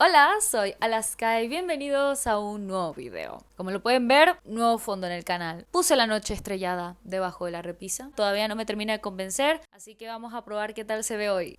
Hola, soy Alaska y bienvenidos a un nuevo video. Como lo pueden ver, nuevo fondo en el canal. Puse la noche estrellada debajo de la repisa. Todavía no me termina de convencer, así que vamos a probar qué tal se ve hoy.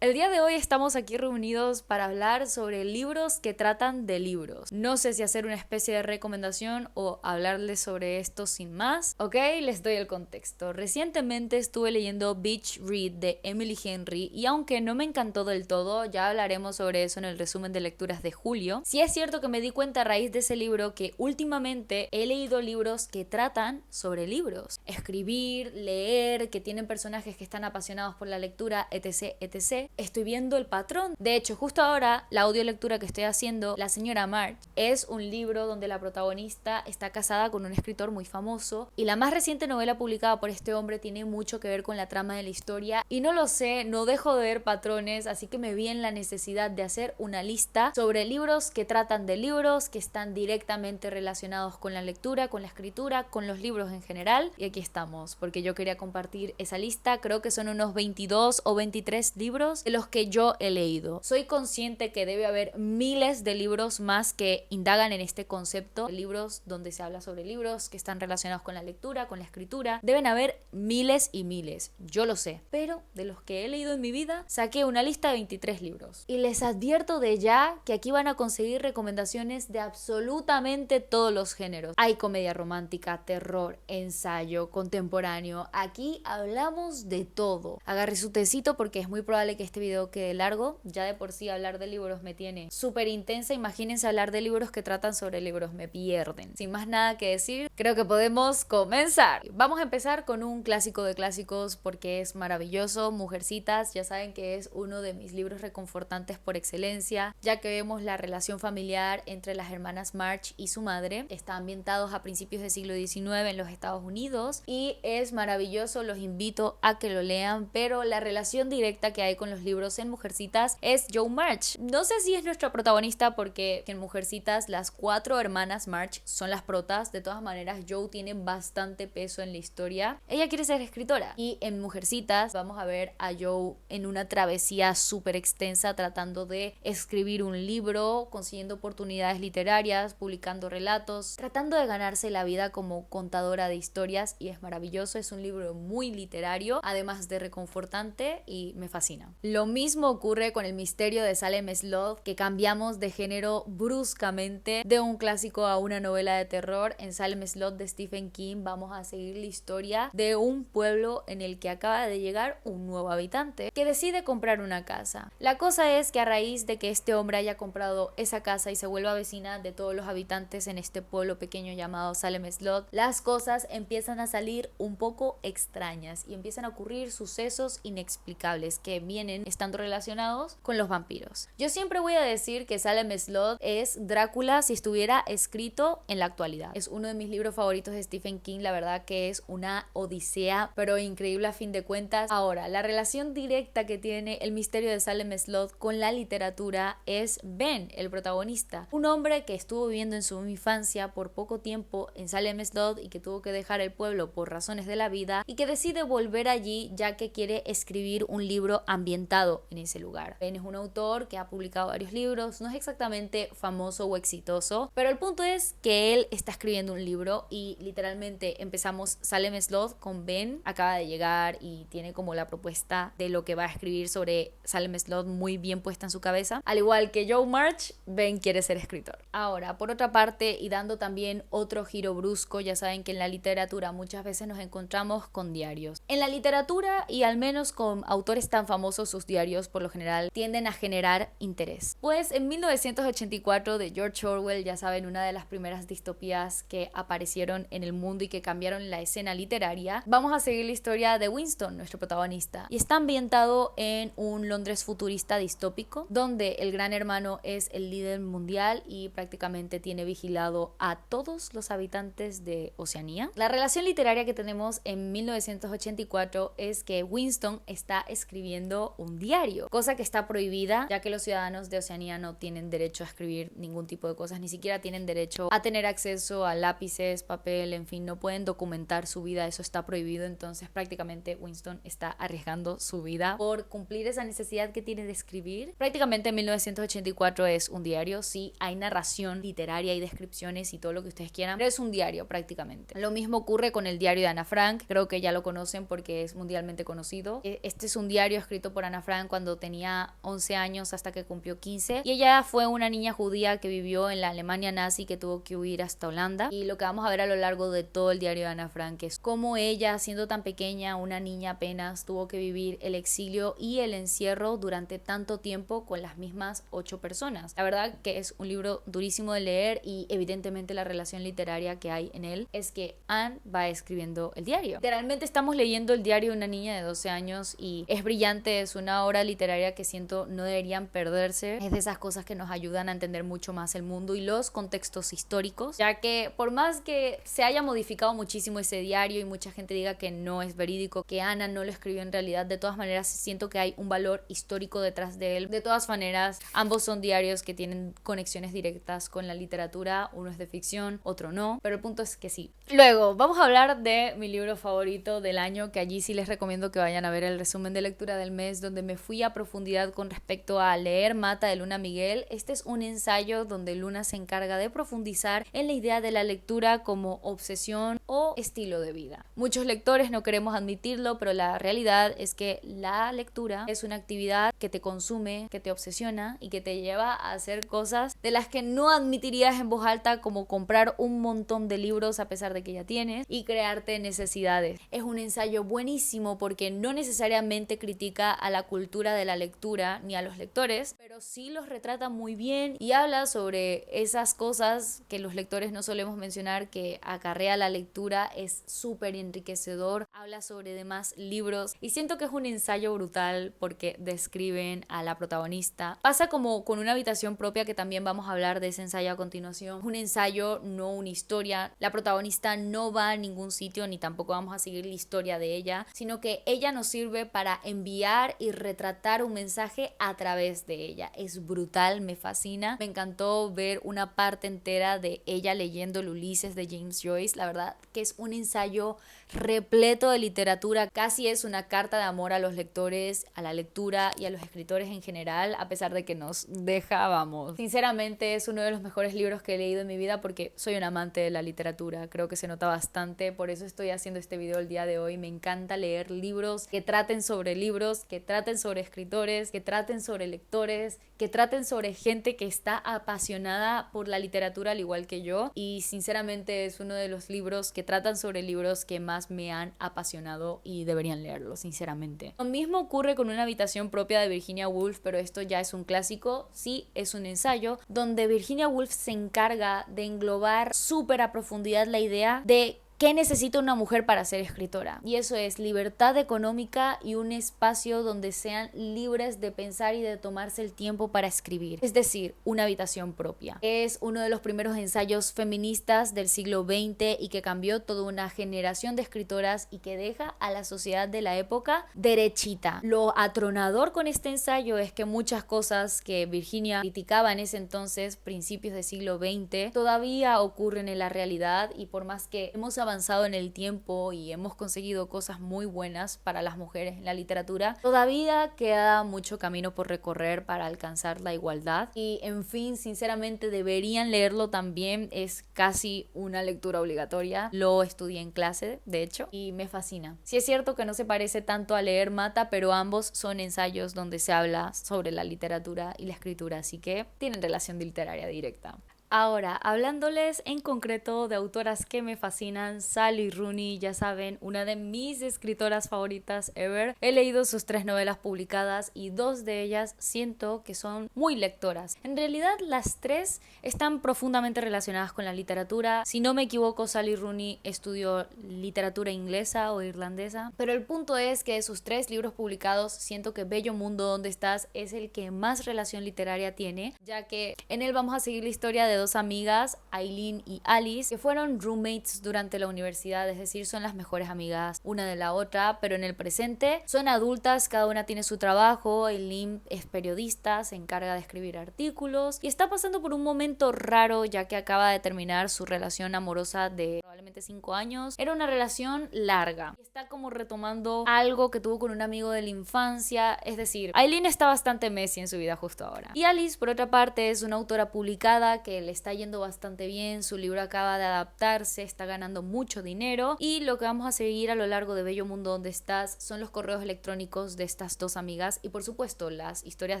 El día de hoy estamos aquí reunidos para hablar sobre libros que tratan de libros. No sé si hacer una especie de recomendación o hablarles sobre esto sin más. Ok, les doy el contexto. Recientemente estuve leyendo Beach Read de Emily Henry y aunque no me encantó del todo, ya hablaremos sobre eso en el resumen de lecturas de julio. Sí es cierto que me di cuenta a raíz de ese libro que últimamente he leído libros que tratan sobre libros. Escribir, leer, que tienen personajes que están apasionados por la lectura, etc, etc. Estoy viendo el patrón. De hecho, justo ahora, la audiolectura que estoy haciendo, La señora March, es un libro donde la protagonista está casada con un escritor muy famoso y la más reciente novela publicada por este hombre tiene mucho que ver con la trama de la historia y no lo sé, no dejo de ver patrones, así que me vi en la necesidad de hacer una lista sobre libros que tratan de libros, que están directamente relacionados con la lectura, con la escritura, con los libros en general. Y aquí estamos, porque yo quería compartir esa lista. Creo que son unos 22 o 23 libros de los que yo he leído. Soy consciente que debe haber miles de libros más que indagan en este concepto, libros donde se habla sobre libros que están relacionados con la lectura, con la escritura. Deben haber miles y miles, yo lo sé, pero de los que he leído en mi vida saqué una lista de 23 libros y les advierto de ya que aquí van a conseguir recomendaciones de absolutamente todos los géneros. Hay comedia romántica, terror, ensayo, contemporáneo. Aquí hablamos de todo. Agarre su tecito porque es muy probable que este video quede largo. Ya de por sí hablar de libros me tiene súper intensa. Imagínense hablar de libros que tratan sobre libros, me pierden. Sin más nada que decir, creo que podemos comenzar. Vamos a empezar con un clásico de clásicos porque es maravilloso. Mujercitas, ya saben que es uno de mis libros reconfortantes por excelencia, ya que vemos la relación familiar entre las hermanas March y su madre. Está ambientado a principios del siglo XIX en los Estados Unidos y es maravilloso, los invito a que lo lean, pero la relación directa que hay con los libros en Mujercitas es Jo March. No sé si es nuestra protagonista porque en Mujercitas las 4 hermanas March son las protas. De todas maneras, Jo tiene bastante peso en la historia. Ella quiere ser escritora y en Mujercitas vamos a ver a Jo en una travesía súper extensa tratando de escribir un libro, consiguiendo oportunidades literarias, publicando relatos, tratando de ganarse la vida como contadora de historias y es maravilloso. Es un libro muy literario, además de reconfortante y me fascina. Lo mismo ocurre con El misterio de Salem Slot, que cambiamos de género bruscamente de un clásico a una novela de terror. En Salem Slot de Stephen King vamos a seguir la historia de un pueblo en el que acaba de llegar un nuevo habitante que decide comprar una casa. La cosa es que a raíz de que este hombre haya comprado esa casa y se vuelva vecina de todos los habitantes en este pueblo pequeño llamado Salem Slot, las cosas empiezan a salir un poco extrañas y empiezan a ocurrir sucesos inexplicables que vienen estando relacionados con los vampiros. Yo siempre voy a decir que Salem Slot es Drácula si estuviera escrito en la actualidad. Es uno de mis libros favoritos de Stephen King, la verdad que es una odisea, pero increíble a fin de cuentas. Ahora, la relación directa que tiene El misterio de Salem Slot con la literatura es Ben, el protagonista, un hombre que estuvo viviendo en su infancia por poco tiempo en Salem Slot y que tuvo que dejar el pueblo por razones de la vida y que decide volver allí ya que quiere escribir un libro ambientado en ese lugar. Ben es un autor que ha publicado varios libros, no es exactamente famoso o exitoso, pero el punto es que él está escribiendo un libro y literalmente empezamos Salem Slot con Ben, acaba de llegar y tiene como la propuesta de lo que va a escribir sobre Salem Slot muy bien puesta en su cabeza. Al igual que Jo March, Ben quiere ser escritor. Ahora, por otra parte, y dando también otro giro brusco, ya saben que en la literatura muchas veces nos encontramos con diarios. En la literatura, y al menos con autores tan famosos, sus diarios por lo general tienden a generar interés. Pues en 1984 de George Orwell, ya saben, una de las primeras distopías que aparecieron en el mundo y que cambiaron la escena literaria, vamos a seguir la historia de Winston, nuestro protagonista, y está ambientado en un Londres futurista distópico, donde el gran hermano es el líder mundial y prácticamente tiene vigilado a todos los habitantes de Oceanía. La relación literaria que tenemos en 1984 es que Winston está escribiendo un diario, cosa que está prohibida, ya que los ciudadanos de Oceanía no tienen derecho a escribir ningún tipo de cosas, ni siquiera tienen derecho a tener acceso a lápices, papel, en fin, no pueden documentar su vida, eso está prohibido. Entonces prácticamente Winston está arriesgando su vida por cumplir esa necesidad que tiene de escribir. Prácticamente 1984 es un diario, sí, hay narración literaria y descripciones y todo lo que ustedes quieran, pero es un diario prácticamente. Lo mismo ocurre con el diario de Ana Frank, creo que ya lo conocen porque es mundialmente conocido. Este es un diario escrito por Ana Frank cuando tenía 11 años hasta que cumplió 15, y ella fue una niña judía que vivió en la Alemania nazi, que tuvo que huir hasta Holanda, y lo que vamos a ver a lo largo de todo el diario de Ana Frank es cómo ella, siendo tan pequeña, una niña apenas, tuvo que vivir el exilio y el encierro durante tanto tiempo con las mismas 8 personas. La verdad que es un libro durísimo de leer, y evidentemente la relación literaria que hay en él es que Anne va escribiendo el diario. Literalmente estamos leyendo el diario de una niña de 12 años y es brillante, es una obra literaria que siento no deberían perderse. Es de esas cosas que nos ayudan a entender mucho más el mundo y los contextos históricos, ya que por más que se haya modificado muchísimo ese diario y mucha gente diga que no es verídico, que Ana no lo escribió en realidad, de todas maneras siento que hay un valor histórico detrás de él. De todas maneras, ambos son diarios que tienen conexiones directas con la literatura, uno es de ficción, otro no, pero el punto es que sí. Luego, vamos a hablar de mi libro favorito del año, que allí sí les recomiendo que vayan a ver el resumen de lectura del mes, donde me fui a profundidad con respecto a leer Mata de Luna Miguel. Este es un ensayo donde Luna se encarga de profundizar en la idea de la lectura como obsesión o estilo de vida. Muchos lectores no queremos admitirlo, pero la realidad es que la lectura es una actividad que te consume, que te obsesiona y que te lleva a hacer cosas de las que no admitirías en voz alta, como comprar un montón de libros a pesar de que ya tienes y crearte necesidades. Es un ensayo buenísimo porque no necesariamente critica a la cultura de la lectura ni a los lectores, pero sí los retrata muy bien y habla sobre esas cosas que los lectores no solemos mencionar que acarrea la lectura. Es súper enriquecedor, habla sobre demás libros y siento que es un ensayo brutal porque describen a la protagonista. Pasa como con Una habitación propia, que también vamos a hablar de ese ensayo a continuación. Un ensayo, no una historia. La protagonista no va a ningún sitio ni tampoco vamos a seguir la historia de ella, sino que ella nos sirve para enviar y retratar un mensaje a través de ella. Es brutal, me fascina. Me encantó ver una parte entera de ella leyendo el Ulises de James Joyce. La verdad que es un ensayo repleto de literatura, casi es una carta de amor a los lectores, a la lectura y a los escritores en general, a pesar de que nos deja, vamos. Sinceramente es uno de los mejores libros que he leído en mi vida porque soy un amante de la literatura, creo que se nota bastante, por eso estoy haciendo este video el día de hoy. Me encanta leer libros que traten sobre libros, que traten sobre escritores, que traten sobre lectores, que traten sobre gente que está apasionada por la literatura al igual que yo, y sinceramente es uno de los libros que tratan sobre libros que más me han apasionado y deberían leerlo, sinceramente. Lo mismo ocurre con Una habitación propia de Virginia Woolf, pero esto ya es un clásico. Sí, es un ensayo donde Virginia Woolf se encarga de englobar súper a profundidad la idea de ¿qué necesita una mujer para ser escritora? Y eso es libertad económica y un espacio donde sean libres de pensar y de tomarse el tiempo para escribir. Es decir, una habitación propia. Es uno de los primeros ensayos feministas del siglo XX y que cambió toda una generación de escritoras y que deja a la sociedad de la época derechita. Lo atronador con este ensayo es que muchas cosas que Virginia criticaba en ese entonces, principios del siglo XX, todavía ocurren en la realidad, y por más que hemos avanzado en el tiempo y hemos conseguido cosas muy buenas para las mujeres en la literatura, todavía queda mucho camino por recorrer para alcanzar la igualdad. Y en fin, sinceramente deberían leerlo también, es casi una lectura obligatoria. Lo estudié en clase, de hecho, y me fascina. Sí es cierto que no se parece tanto a leer Mata, pero ambos son ensayos donde se habla sobre la literatura y la escritura, así que tienen relación literaria directa. Ahora, hablándoles en concreto de autoras que me fascinan, Sally Rooney, ya saben, una de mis escritoras favoritas ever. He leído sus 3 novelas publicadas y 2 de ellas siento que son muy lectoras. En realidad las 3 están profundamente relacionadas con la literatura. Si no me equivoco, Sally Rooney estudió literatura inglesa o irlandesa, pero el punto es que de sus 3 libros publicados siento que Bello Mundo, ¿Dónde estás? Es el que más relación literaria tiene, ya que en él vamos a seguir la historia de dos amigas, Aileen y Alice, que fueron roommates durante la universidad, es decir, son las mejores amigas una de la otra, pero en el presente son adultas, cada una tiene su trabajo. Aileen es periodista, se encarga de escribir artículos y está pasando por un momento raro ya que acaba de terminar su relación amorosa de probablemente 5 años. Era una relación larga. Está como retomando algo que tuvo con un amigo de la infancia, es decir, Aileen está bastante messy en su vida justo ahora. Y Alice, por otra parte, es una autora publicada que le está yendo bastante bien, su libro acaba de adaptarse, está ganando mucho dinero y lo que vamos a seguir a lo largo de Bello Mundo Donde Estás son los correos electrónicos de estas dos amigas y por supuesto las historias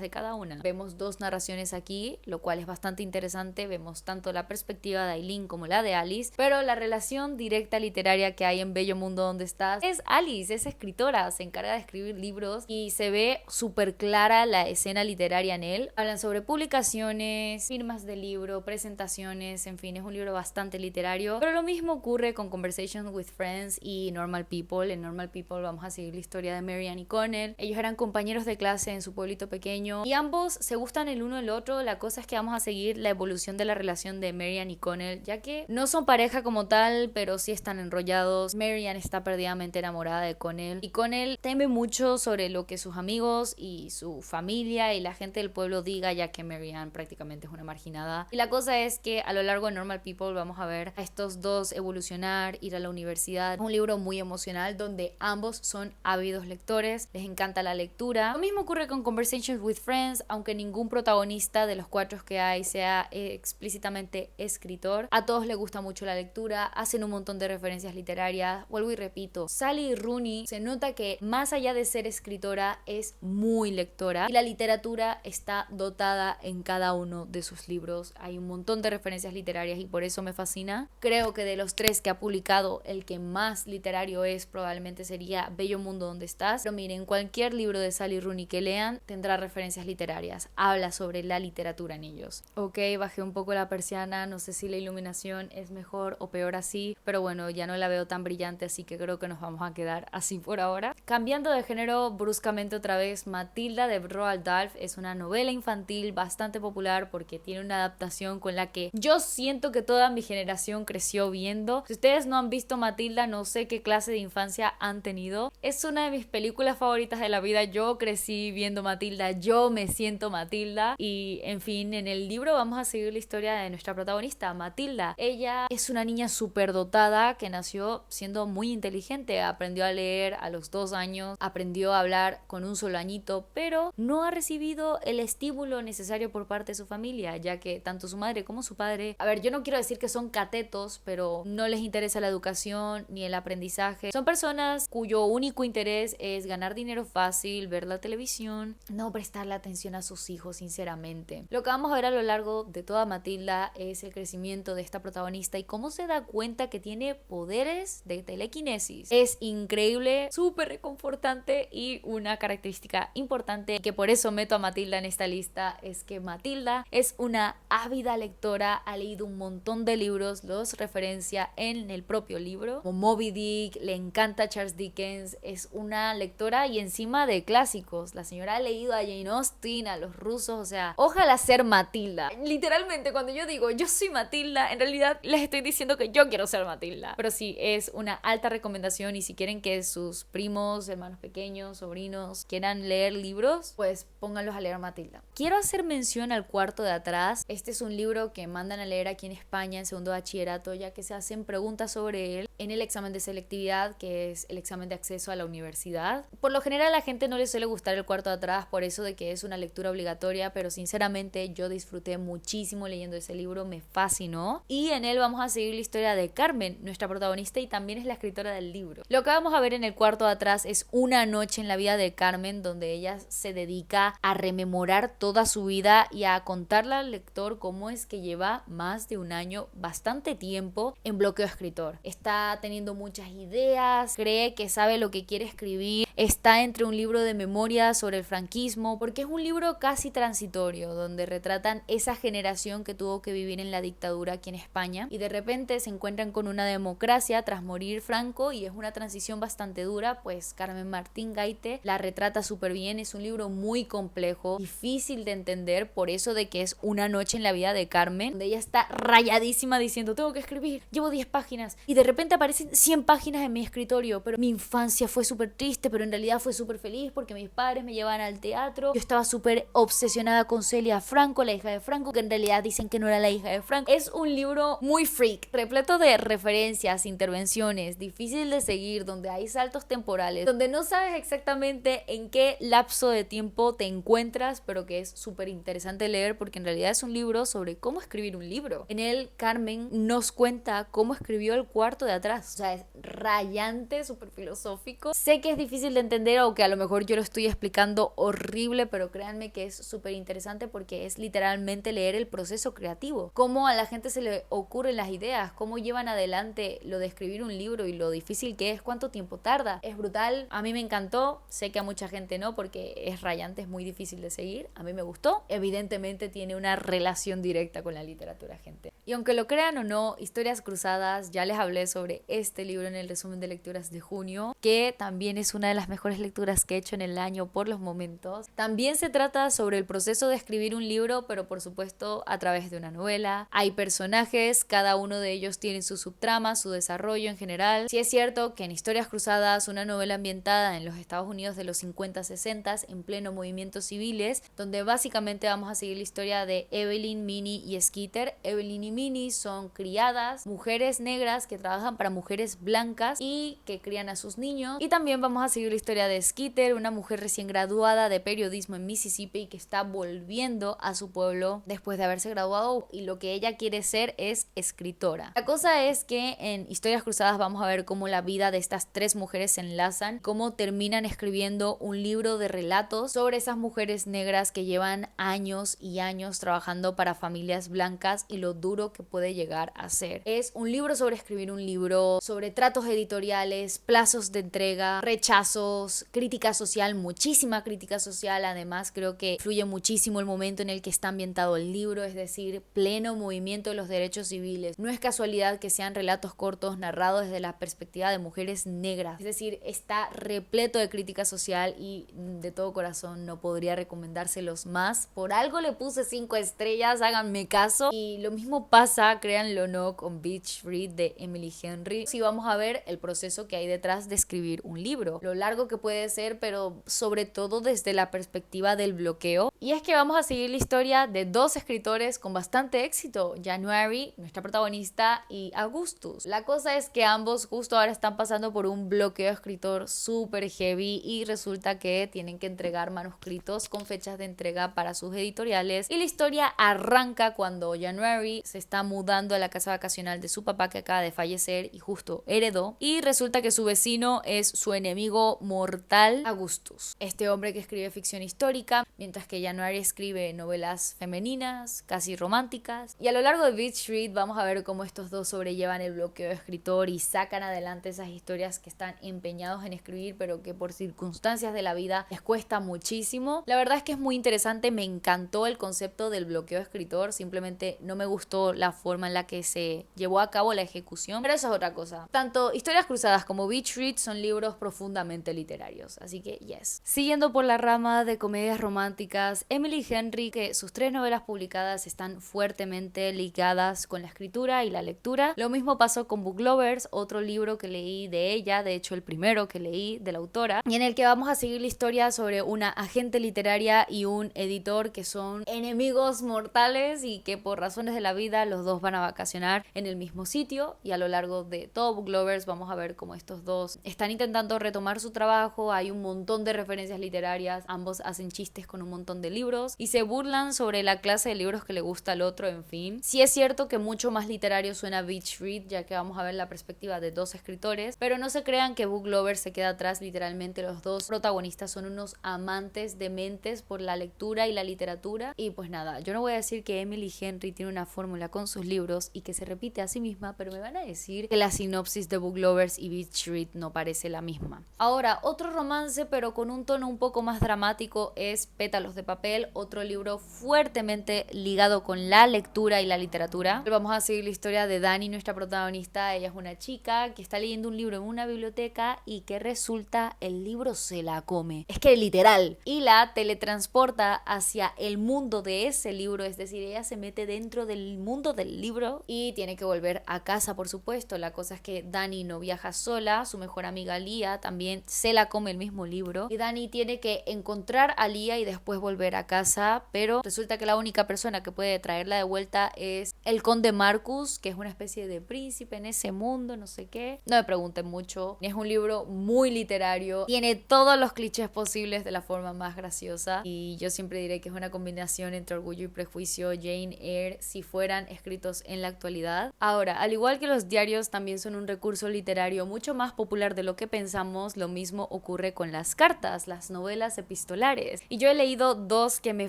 de cada una. Vemos dos narraciones aquí, lo cual es bastante interesante, vemos tanto la perspectiva de Aileen como la de Alice, pero la relación directa literaria que hay en Bello Mundo Donde Estás es Alice, es escritora, se encarga de escribir libros y se ve súper clara la escena literaria en él. Hablan sobre publicaciones, firmas de libro, presentaciones, en fin, es un libro bastante literario, pero lo mismo ocurre con Conversations with Friends y Normal People. En Normal People vamos a seguir la historia de Marianne y Connell. Ellos eran compañeros de clase en su pueblito pequeño y ambos se gustan el uno del otro. La cosa es que vamos a seguir la evolución de la relación de Marianne y Connell, ya que no son pareja como tal, pero sí están enrollados. Marianne está perdidamente enamorada de Connell y Connell teme mucho sobre lo que sus amigos y su familia y la gente del pueblo diga, ya que Marianne prácticamente es una marginada. Y la cosa es que a lo largo de Normal People vamos a ver a estos dos evolucionar, ir a la universidad. Es un libro muy emocional donde ambos son ávidos lectores, les encanta la lectura. Lo mismo ocurre con Conversations with Friends, aunque ningún protagonista de los 4 que hay sea explícitamente escritor. A todos les gusta mucho la lectura, hacen un montón de referencias literarias. Vuelvo y repito, Sally Rooney se nota que más allá de ser escritora es muy lectora y la literatura está dotada en cada uno de sus libros. Hay un montón de referencias literarias y por eso me fascina. Creo que de los 3 que ha publicado, el que más literario es probablemente sería Bello Mundo Donde Estás. Pero miren, cualquier libro de Sally Rooney que lean tendrá referencias literarias. Habla sobre la literatura en ellos. Ok, bajé un poco la persiana, no sé si la iluminación es mejor o peor así, pero bueno, ya no la veo tan brillante, así que creo que nos vamos a quedar así por ahora. Cambiando de género bruscamente otra vez, Matilda de Roald Dahl es una novela infantil bastante popular porque tiene una adaptación con la que yo siento que toda mi generación creció viendo. Si ustedes no han visto Matilda, no sé qué clase de infancia han tenido. Es una de mis películas favoritas de la vida. Yo crecí viendo Matilda, yo me siento Matilda y en fin, en el libro vamos a seguir la historia de nuestra protagonista, Matilda. Ella es una niña súper dotada que nació siendo muy inteligente, aprendió a leer a los 2 años, aprendió a hablar con un solo añito, pero no ha recibido el estímulo necesario por parte de su familia, ya que tanto su madre como su padre, a ver, yo no quiero decir que son catetos, pero no les interesa la educación ni el aprendizaje. Son personas cuyo único interés es ganar dinero fácil, ver la televisión, no prestarle atención a sus hijos, sinceramente. Lo que vamos a ver a lo largo de toda Matilda es el crecimiento de esta protagonista y cómo se da cuenta que tiene poderes de telequinesis. Es increíble, súper reconfortante y una característica importante que por eso meto a Matilda en esta lista es que Matilda es una ávida lectora, ha leído un montón de libros, los referencia en el propio libro, como Moby Dick, le encanta Charles Dickens, es una lectora y encima de clásicos. La señora ha leído a Jane Austen, a los rusos, o sea, ojalá ser Matilda. Literalmente cuando yo digo yo soy Matilda, en realidad les estoy diciendo que yo quiero ser Matilda. Pero sí, es una alta recomendación y si quieren que sus primos, hermanos pequeños, sobrinos quieran leer libros, pues pónganlos a leer Matilda. Quiero hacer mención al cuarto de atrás. Este es un libro que mandan a leer aquí en España en segundo bachillerato, ya que se hacen preguntas sobre él en el examen de selectividad, que es el examen de acceso a la universidad. Por lo general a la gente no le suele gustar el cuarto de atrás por eso de que es una lectura obligatoria, pero sinceramente yo disfruté muchísimo leyendo ese libro, me fascinó. Y en él vamos a seguir la historia de Carmen, nuestra protagonista, y también es la escritora del libro. Lo que vamos a ver en el cuarto de atrás es una noche en la vida de Carmen, donde ella se dedica a rememorar toda su vida y a contarle al lector cómo es que lleva más de un año, bastante tiempo, en bloqueo escritor. Está teniendo muchas ideas, cree que sabe lo que quiere escribir, está entre un libro de memoria sobre el franquismo, porque es un libro casi transitorio, donde retratan esa generación que tuvo que vivir en la dictadura aquí en España y de repente se encuentran con una democracia tras morir Franco y es una transición bastante dura, pues Carmen Martín Gaite la retrata súper bien. Es un libro muy complejo, difícil de entender por eso de que es una noche en la vida de Carmen, donde ella está rayadísima diciendo, tengo que escribir, llevo 10 páginas y de repente aparecen 100 páginas en mi escritorio, pero mi infancia fue súper triste, pero en realidad fue súper feliz porque mis padres me llevaban al teatro, yo estaba súper obsesionada con Celia Franco, la hija de Franco, que en realidad dicen que no era la hija de Franco. Es un libro muy freak, repleto de referencias, intervenciones, difícil de seguir, donde hay saltos temporales, donde no sabes exactamente en qué lapso de tiempo te encuentras, pero que es súper interesante leer porque en realidad es un libro sobre cómo escribir un libro. En él Carmen nos cuenta cómo escribió El cuarto de atrás, o sea, es rayante, súper filosófico. Sé que es difícil de entender o que a lo mejor yo lo estoy explicando horrible, pero créanme que es súper interesante porque es literalmente leer el proceso creativo, cómo a la gente se le ocurren las ideas, cómo llevan adelante lo de escribir un libro y lo difícil que es, cuánto tiempo tarda. Es brutal, a mí me encantó, sé que a mucha gente no porque es rayante, es muy difícil de seguir, a mí me gustó, evidentemente tiene una relación directa con la literatura, gente. Y aunque lo crean o no, Historias Cruzadas, ya les hablé sobre este libro en el resumen de lecturas de junio, que también es una de las mejores lecturas que he hecho en el año por los momentos. También se trata sobre el proceso de escribir un libro, pero por supuesto a través de una novela. Hay personajes, cada uno de ellos tiene su subtrama, su desarrollo en general. Sí es cierto que en Historias Cruzadas, una novela ambientada en los Estados Unidos de los 50-60, en pleno movimientos civiles, donde básicamente vamos a seguir la historia de Evelyn, Minnie y Skeeter. Evelyn y Minnie son criadas, mujeres negras que trabajan para mujeres blancas y que crían a sus niños. Y también vamos a seguir la historia de Skeeter, una mujer recién graduada de periodismo en Mississippi que está volviendo a su pueblo después de haberse graduado y lo que ella quiere ser es escritora. La cosa es que en Historias Cruzadas vamos a ver cómo la vida de estas tres mujeres se enlazan, cómo terminan escribiendo un libro de relatos sobre esas mujeres negras que llevan años y años trabajando para familias blancas y lo duro que puede llegar a ser. Es un libro sobre escribir un libro, sobre tratos editoriales, plazos de entrega, rechazos, crítica social, muchísima crítica social. Además creo que influye muchísimo el momento en el que está ambientado el libro, es decir, pleno movimiento de los derechos civiles. No es casualidad que sean relatos cortos narrados desde la perspectiva de mujeres negras, es decir, está repleto de crítica social y de todo corazón no podría recomendárselos más. Por algo le puse 5 estrellas, háganme caso. Y lo mismo pasa, créanlo o no, con Beach Read de Emily Henry. Sí vamos a ver el proceso que hay detrás de escribir un libro, lo largo que puede ser, pero sobre todo desde la perspectiva del bloqueo. Y es que vamos a seguir la historia de dos escritores con bastante éxito, January, nuestra protagonista, y Augustus. La cosa es que ambos justo ahora están pasando por un bloqueo escritor súper heavy y resulta que tienen que entregar manuscritos con fechas de entrega para sus editoriales. Y la historia arranca cuando January se está mudando a la casa vacacional de su papá que acaba de fallecer y justo heredó, y resulta que su vecino es su enemigo mortal, Augustus, este hombre que escribe ficción histórica, mientras que January escribe novelas femeninas, casi románticas. Y a lo largo de Beach Read vamos a ver cómo estos dos sobrellevan el bloqueo de escritor y sacan adelante esas historias que están empeñados en escribir pero que por circunstancias de la vida les cuesta muchísimo. La verdad es que es muy interesante, me encantó el concepto del bloqueo de escritor, simplemente no me gustó la forma en la que se llevó a cabo la ejecución, pero eso es otra cosa. Tanto Historias Cruzadas como Beach Read son libros profundamente literarios, así que yes. Siguiendo por la rama de comedias románticas, Emily Henry, que sus 3 novelas publicadas están fuertemente ligadas con la escritura y la lectura. Lo mismo pasó con Book Lovers, otro libro que leí de ella, de hecho el primero que leí de la autora, y en el que vamos a seguir la historia sobre una agente literaria y un editor que son enemigos mortales y que por razones de la vida los dos van a vacacionar en el mismo sitio, y a lo largo de todo Book Lovers vamos a ver cómo estos dos están intentando retomar su trabajo. Hay un montón de referencias literarias, ambos hacen chistes con un montón de libros y se burlan sobre la clase de libros que le gusta al otro, en fin. Sí es cierto que mucho más literario suena Beach Read, ya que vamos a ver la perspectiva de dos escritores, pero no se crean que Book Lovers se queda atrás. Literalmente los dos protagonistas son unos amantes dementes por la lectura y la literatura. Y pues nada, yo no voy a decir que Emily Henry tiene una fórmula con sus libros y que se repite a sí misma, pero me van a decir que la sinopsis de Book Lovers y Beach Street no parece la misma. Ahora, otro romance pero con un tono un poco más dramático es Pétalos de papel, otro libro fuertemente ligado con la lectura y la literatura. Vamos a seguir la historia de Dani, nuestra protagonista. Ella es una chica que está leyendo un libro en una biblioteca y que resulta el libro se la come. Es que literal. Y la teletransporta hacia el mundo de ese libro, es decir, ella se mete dentro del mundo del libro y tiene que volver a casa, por supuesto. La cosa es que Dani no viaja sola, su mejor amiga Lia también se la come el mismo libro y Dani tiene que encontrar a Lia y después volver a casa, pero resulta que la única persona que puede traerla de vuelta es el conde Marcus, que es una especie de príncipe en ese mundo, no sé qué. No me pregunten mucho. Es un libro muy literario, tiene todos los clichés posibles de la forma más graciosa y yo siempre diré que es una combinación entre Orgullo y Prejuicio, Jane Eyre, si fueran escritos en la actualidad. Ahora, al igual que los diarios también son un recurso literario mucho más popular de lo que pensamos, lo mismo ocurre con las cartas, las novelas epistolares. Y yo he leído dos que me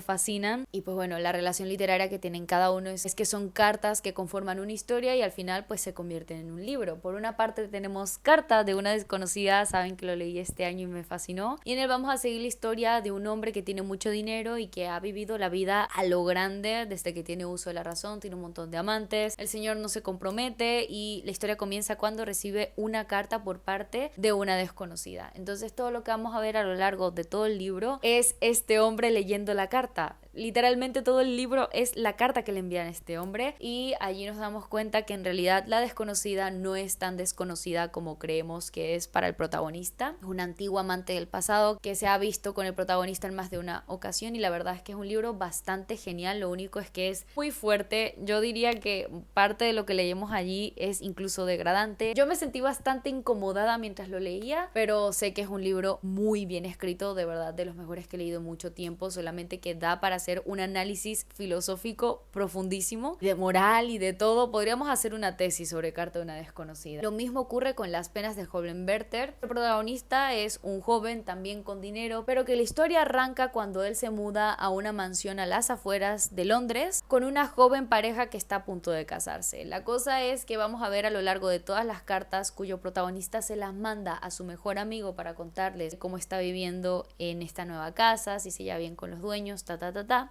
fascinan y pues bueno, la relación literaria que tienen cada uno es que son cartas que conforman una historia y al final pues se convierten en un libro. Por una parte tenemos Carta de una desconocida, saben que lo leí este año y me fascinó, y en él vamos a seguir la historia de un hombre que tiene mucho dinero y que ha vivido la vida a lo grande desde que tiene uso de la razón, tiene un montón de amantes, el señor no se compromete y la historia comienza cuando recibe una carta por parte de una desconocida. Entonces todo lo que vamos a ver a lo largo de todo el libro es este hombre leyendo la carta. Literalmente todo el libro es la carta que le envían a este hombre y allí nos damos cuenta que en realidad la desconocida no es tan desconocida como creemos que es para el protagonista. Es una antigua amante del pasado que se ha visto con el protagonista en más de una ocasión y la verdad es que es un libro bastante genial. Lo único es que es muy fuerte. Yo diría que parte de lo que leemos allí es incluso degradante. Yo me sentí bastante incomodada mientras lo leía, pero sé que es un libro muy bien escrito, de verdad de los mejores que he leído en mucho tiempo, solamente que da para hacer un análisis filosófico profundísimo, de moral y de todo. Podríamos hacer una tesis sobre Carta de una desconocida. Lo mismo ocurre con Las penas del joven Werther. El protagonista es un joven también con dinero, pero que la historia arranca cuando él se muda a una mansión a las afueras de Londres con una joven pareja que está a punto de casarse. La cosa es que vamos a ver a lo largo de todas las cartas cuyo protagonista se las manda a su mejor amigo para contarles cómo está viviendo en esta nueva casa, si se lleva bien con los dueños,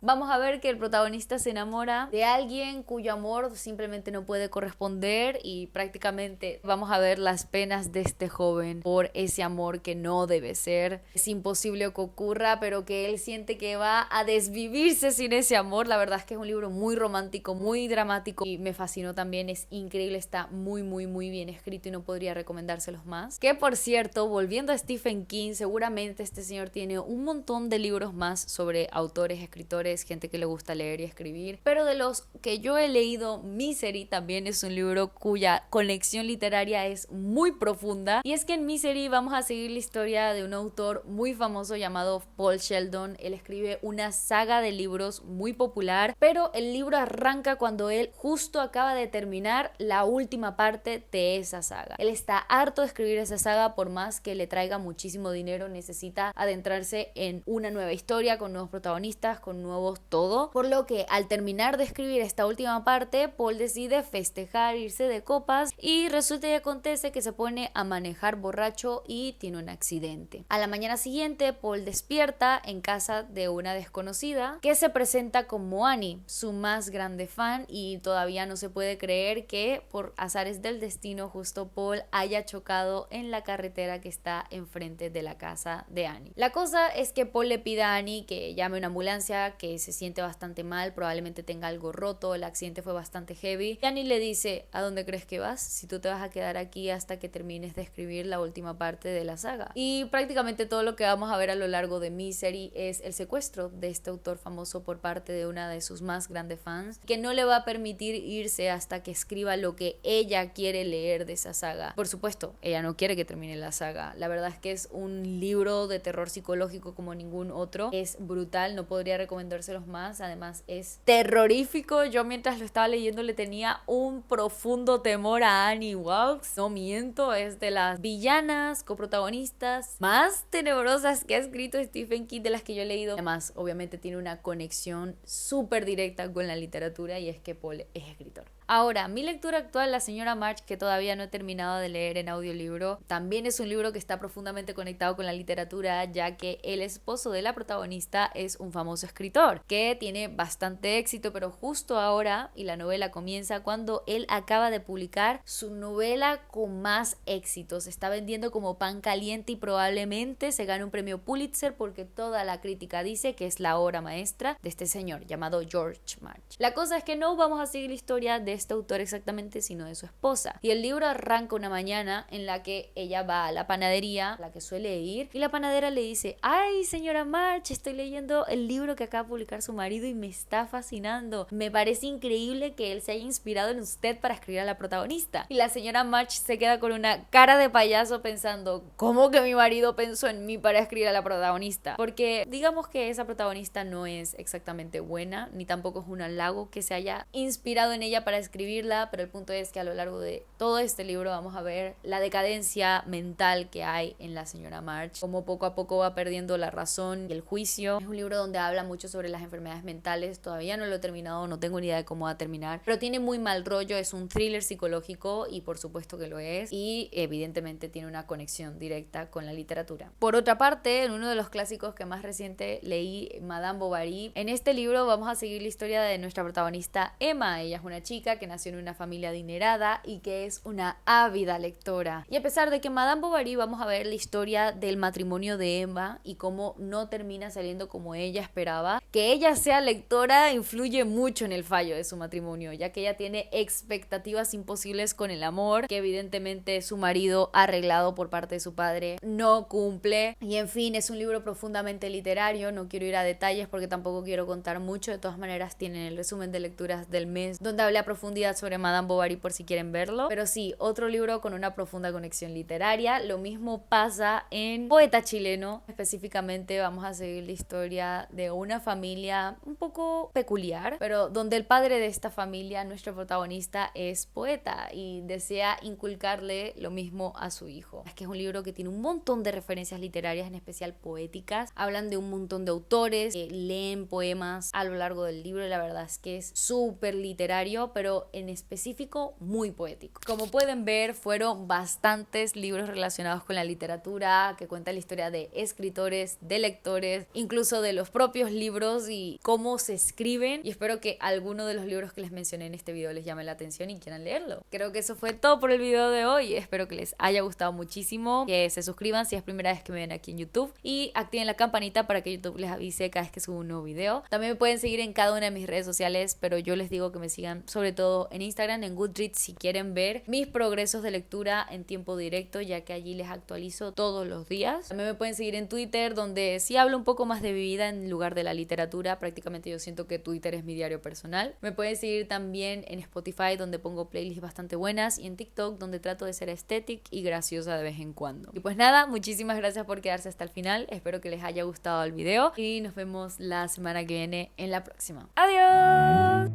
Vamos a ver que el protagonista se enamora de alguien cuyo amor simplemente no puede corresponder y prácticamente vamos a ver las penas de este joven por ese amor que no debe ser. Es imposible que ocurra, pero que él siente que va a desvivirse sin ese amor. La verdad es que es un libro muy romántico, muy dramático y me fascinó también. Es increíble, está muy bien escrito y no podría recomendárselos más. Que por cierto, volviendo a Stephen King, seguramente este señor tiene un montón de libros más sobre autores, escritores, gente que le gusta leer y escribir, pero de los que yo he leído, Misery también es un libro cuya conexión literaria es muy profunda, y es que en Misery vamos a seguir la historia de un autor muy famoso llamado Paul Sheldon. Él escribe una saga de libros muy popular, pero el libro arranca cuando él justo acaba de terminar la última parte de esa saga. Él está harto de escribir esa saga, por más que le traiga muchísimo dinero, necesita adentrarse en una nueva historia con nuevos protagonistas, con nuevos todo, por lo que al terminar de escribir esta última parte, Paul decide festejar, irse de copas y resulta y acontece que se pone a manejar borracho y tiene un accidente. A la mañana siguiente, Paul despierta en casa de una desconocida que se presenta como Annie, su más grande fan, y todavía no se puede creer que por azares del destino justo Paul haya chocado en la carretera que está enfrente de la casa de Annie. La cosa es que Paul le pide a Annie que llame una ambulancia, que se siente bastante mal, probablemente tenga algo roto, el accidente fue bastante heavy. Y Annie le dice: ¿a dónde crees que vas? Si tú te vas a quedar aquí hasta que termines de escribir la última parte de la saga. Y prácticamente todo lo que vamos a ver a lo largo de Misery es el secuestro de este autor famoso por parte de una de sus más grandes fans, que no le va a permitir irse hasta que escriba lo que ella quiere leer de esa saga. Por supuesto, ella no quiere que termine la saga. La verdad es que es un libro de terror psicológico como ningún otro. Es brutal, no podría recomendárselos más. Además es terrorífico. Yo mientras lo estaba leyendo le tenía un profundo temor a Annie Wilkes. No miento, es de las villanas coprotagonistas más tenebrosas que ha escrito Stephen King, de las que yo he leído. Además, obviamente tiene una conexión súper directa con la literatura, y es que Paul es escritor. Ahora, mi lectura actual, La señora March, que todavía no he terminado de leer en audiolibro, también es un libro que está profundamente conectado con la literatura, ya que el esposo de la protagonista es un famoso escritor que tiene bastante éxito, pero justo ahora, y la novela comienza cuando él acaba de publicar su novela con más éxitos. Se está vendiendo como pan caliente y probablemente se gane un premio Pulitzer porque toda la crítica dice que es la obra maestra de este señor llamado George March. La cosa es que no vamos a seguir la historia de este autor exactamente, sino de su esposa. Y el libro arranca una mañana en la que ella va a la panadería, a la que suele ir, y la panadera le dice: ay, señora March, estoy leyendo el libro que acaba de publicar su marido y me está fascinando. Me parece increíble que él se haya inspirado en usted para escribir a la protagonista. Y la señora March se queda con una cara de payaso pensando: ¿cómo que mi marido pensó en mí para escribir a la protagonista? Porque digamos que esa protagonista no es exactamente buena, ni tampoco es un halago que se haya inspirado en ella para escribirla, pero el punto es que a lo largo de todo este libro vamos a ver la decadencia mental que hay en la señora March, cómo poco a poco va perdiendo la razón y el juicio. Es un libro donde habla mucho sobre las enfermedades mentales. Todavía no lo he terminado, no tengo ni idea de cómo va a terminar, pero tiene muy mal rollo, es un thriller psicológico y por supuesto que lo es, y evidentemente tiene una conexión directa con la literatura. Por otra parte, en uno de los clásicos que más reciente leí, Madame Bovary, en este libro vamos a seguir la historia de nuestra protagonista Emma. Ella es una chica que nació en una familia adinerada y que es una ávida lectora. Y a pesar de que Madame Bovary, vamos a ver la historia del matrimonio de Emma y cómo no termina saliendo como ella esperaba. Que ella sea lectora influye mucho en el fallo de su matrimonio, ya que ella tiene expectativas imposibles con el amor, que evidentemente su marido, arreglado por parte de su padre, no cumple. Y en fin, es un libro profundamente literario. No quiero ir a detalles porque tampoco quiero contar mucho. De todas maneras, tienen el resumen de lecturas del mes donde hablé a profundidad sobre Madame Bovary por si quieren verlo. Pero sí, otro libro con una profunda conexión literaria. Lo mismo pasa en Poeta Chileno. Específicamente vamos a seguir la historia de una familia un poco peculiar, pero donde el padre de esta familia, nuestro protagonista, es poeta y desea inculcarle lo mismo a su hijo. Es que es un libro que tiene un montón de referencias literarias, en especial poéticas. Hablan de un montón de autores que leen poemas a lo largo del libro y la verdad es que es súper literario, pero en específico muy poético. Como pueden ver, fueron bastantes libros relacionados con la literatura que cuentan la historia de escritores, de lectores, incluso de los propios libros y cómo se escriben, y espero que alguno de los libros que les mencioné en este video les llame la atención y quieran leerlo. Creo que eso fue todo por el video de hoy. Espero que les haya gustado muchísimo, que se suscriban si es primera vez que me ven aquí en YouTube y activen la campanita para que YouTube les avise cada vez que subo un nuevo video. También me pueden seguir en cada una de mis redes sociales, pero yo les digo que me sigan sobre todo en Instagram, en Goodreads, si quieren ver mis progresos de lectura en tiempo directo, ya que allí les actualizo todos los días. También me pueden seguir en Twitter, donde sí hablo un poco más de mi vida en lugar de la literatura. Prácticamente yo siento que Twitter es mi diario personal. Me pueden seguir también en Spotify, donde pongo playlists bastante buenas, y en TikTok, donde trato de ser estética y graciosa de vez en cuando. Y pues nada, muchísimas gracias por quedarse hasta el final. Espero que les haya gustado el video y nos vemos la semana que viene en la próxima. ¡Adiós!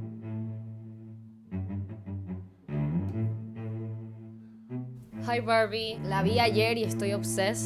Hi Barbie, la vi ayer y estoy obsessed.